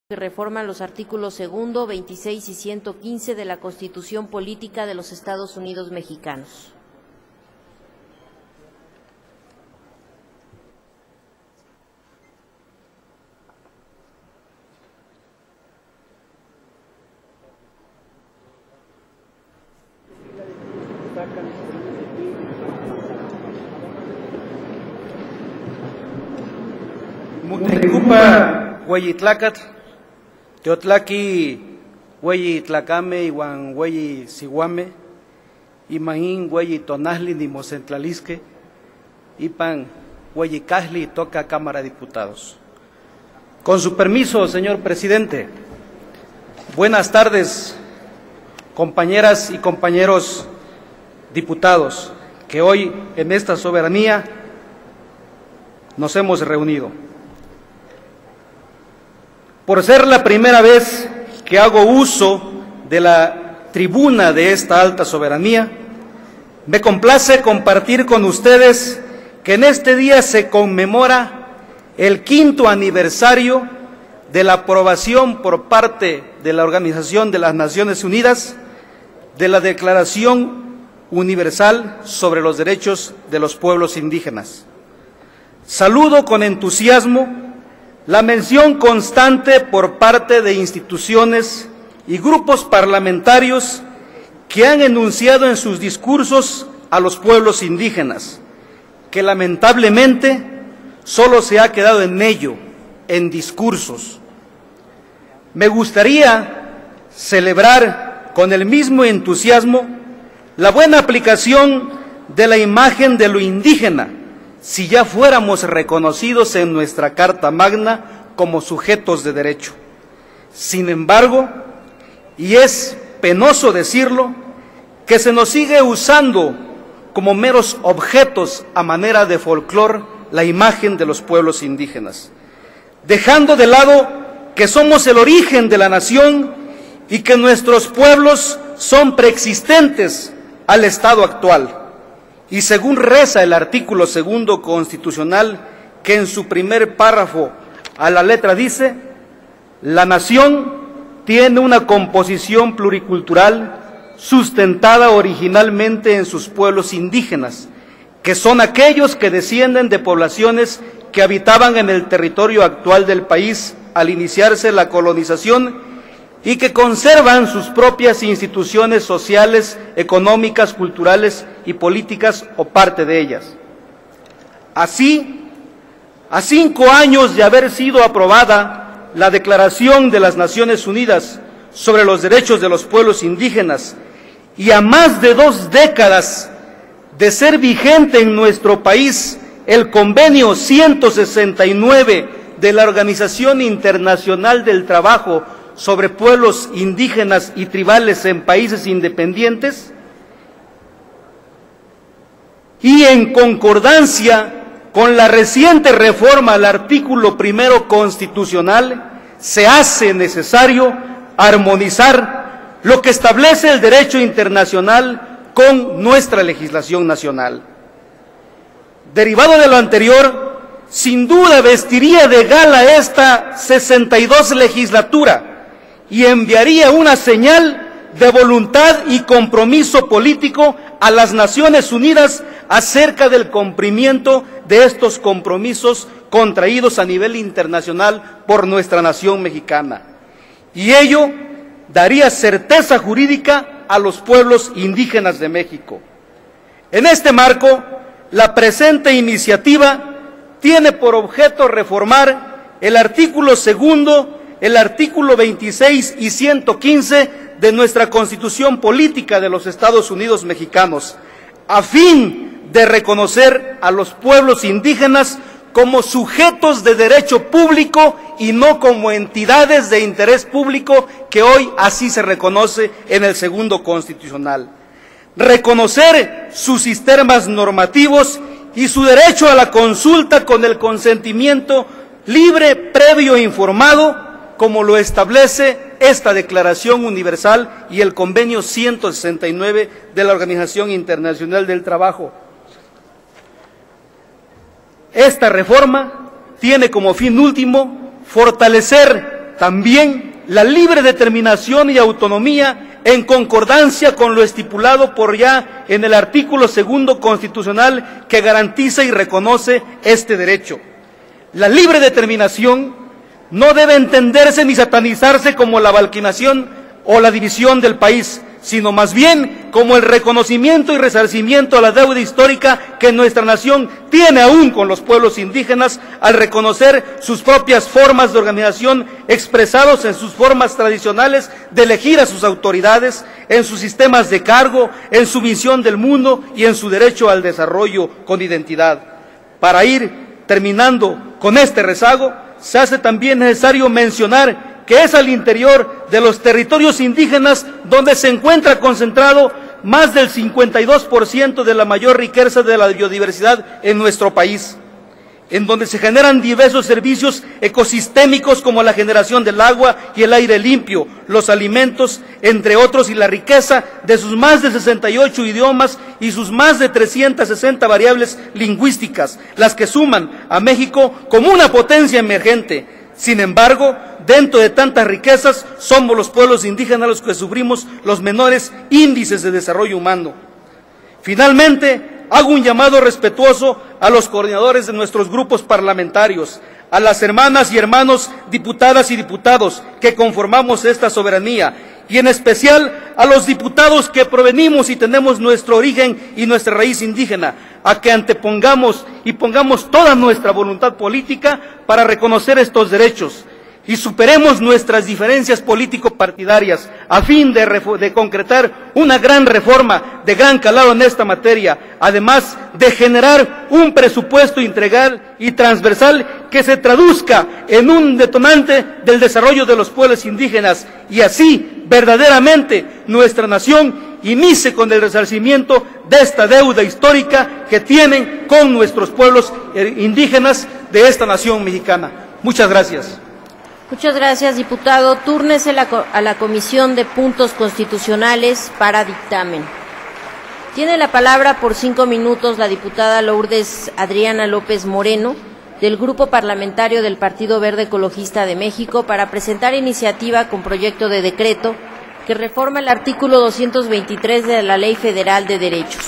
Que reforman los artículos 2, 26 y 115 de la Constitución Política de los Estados Unidos Mexicanos. Mutekupa Hueyitlácatl, Teotlaqui Hueyitlacame iwan Hueyi Sihuame, Imaín Hueyitonahli ni Mocentlalisque, Ipan Hueyicahli toca Cámara de Diputados. Con su permiso, señor presidente, buenas tardes, compañeras y compañeros diputados, que hoy en esta soberanía nos hemos reunido. Por ser la primera vez que hago uso de la tribuna de esta alta soberanía, me complace compartir con ustedes que en este día se conmemora el 5º aniversario de la aprobación por parte de la Organización de las Naciones Unidas de la Declaración Universal sobre los Derechos de los Pueblos Indígenas. Saludo con entusiasmo la mención constante por parte de instituciones y grupos parlamentarios que han enunciado en sus discursos a los pueblos indígenas, que lamentablemente solo se ha quedado en ello, en discursos. Me gustaría celebrar con el mismo entusiasmo la buena aplicación de la imagen de lo indígena, si ya fuéramos reconocidos en nuestra Carta Magna como sujetos de derecho. Sin embargo, y es penoso decirlo, que se nos sigue usando como meros objetos a manera de folclore la imagen de los pueblos indígenas, dejando de lado que somos el origen de la nación y que nuestros pueblos son preexistentes al estado actual. Y según reza el artículo 2 constitucional, que en su primer párrafo a la letra dice: la nación tiene una composición pluricultural sustentada originalmente en sus pueblos indígenas, que son aquellos que descienden de poblaciones que habitaban en el territorio actual del país al iniciarse la colonización y que conservan sus propias instituciones sociales, económicas, culturales y políticas o parte de ellas. Así, a 5 años de haber sido aprobada la Declaración de las Naciones Unidas sobre los Derechos de los Pueblos Indígenas y a más de 2 décadas de ser vigente en nuestro país el Convenio 169 de la Organización Internacional del Trabajo sobre pueblos indígenas y tribales en países independientes, y en concordancia con la reciente reforma al artículo 1 constitucional, se hace necesario armonizar lo que establece el derecho internacional con nuestra legislación nacional. Derivado de lo anterior, sin duda vestiría de gala esta 62 legislatura y enviaría una señal de voluntad y compromiso político a las Naciones Unidas acerca del cumplimiento de estos compromisos contraídos a nivel internacional por nuestra nación mexicana. Y ello daría certeza jurídica a los pueblos indígenas de México. En este marco, la presente iniciativa tiene por objeto reformar el artículo 2, el artículo 26 y 115 de nuestra Constitución Política de los Estados Unidos Mexicanos, a fin de reconocer a los pueblos indígenas como sujetos de derecho público y no como entidades de interés público, que hoy así se reconoce en el 2 constitucional. Reconocer sus sistemas normativos y su derecho a la consulta con el consentimiento libre, previo e informado, como lo establece esta Declaración Universal y el Convenio 169 de la Organización Internacional del Trabajo. Esta reforma tiene como fin último fortalecer también la libre determinación y autonomía en concordancia con lo estipulado por ya en el artículo 2 constitucional que garantiza y reconoce este derecho. La libre determinación no debe entenderse ni satanizarse como la balcanización o la división del país, sino más bien como el reconocimiento y resarcimiento a la deuda histórica que nuestra nación tiene aún con los pueblos indígenas al reconocer sus propias formas de organización expresados en sus formas tradicionales de elegir a sus autoridades, en sus sistemas de cargo, en su visión del mundo y en su derecho al desarrollo con identidad. Para ir terminando con este rezago, se hace también necesario mencionar que es al interior de los territorios indígenas donde se encuentra concentrado más del 52% de la mayor riqueza de la biodiversidad en nuestro país, en donde se generan diversos servicios ecosistémicos como la generación del agua y el aire limpio, los alimentos, entre otros, y la riqueza de sus más de 68 idiomas y sus más de 360 variables lingüísticas, las que suman a México como una potencia emergente. Sin embargo, dentro de tantas riquezas, somos los pueblos indígenas los que sufrimos los menores índices de desarrollo humano. Finalmente, hago un llamado respetuoso a los coordinadores de nuestros grupos parlamentarios, a las hermanas y hermanos diputadas y diputados que conformamos esta soberanía, y en especial a los diputados que provenimos y tenemos nuestro origen y nuestra raíz indígena, a que antepongamos y pongamos toda nuestra voluntad política para reconocer estos derechos y superemos nuestras diferencias político-partidarias a fin de concretar una gran reforma de gran calado en esta materia, además de generar un presupuesto integral y transversal que se traduzca en un detonante del desarrollo de los pueblos indígenas y así verdaderamente nuestra nación inicie con el resarcimiento de esta deuda histórica que tienen con nuestros pueblos indígenas de esta nación mexicana. Muchas gracias. Muchas gracias, diputado. Túrnese a la Comisión de Puntos Constitucionales para dictamen. Tiene la palabra por 5 minutos la diputada Lourdes Adriana López Moreno, del Grupo Parlamentario del Partido Verde Ecologista de México, para presentar iniciativa con proyecto de decreto que reforma el artículo 223 de la Ley Federal de Derechos.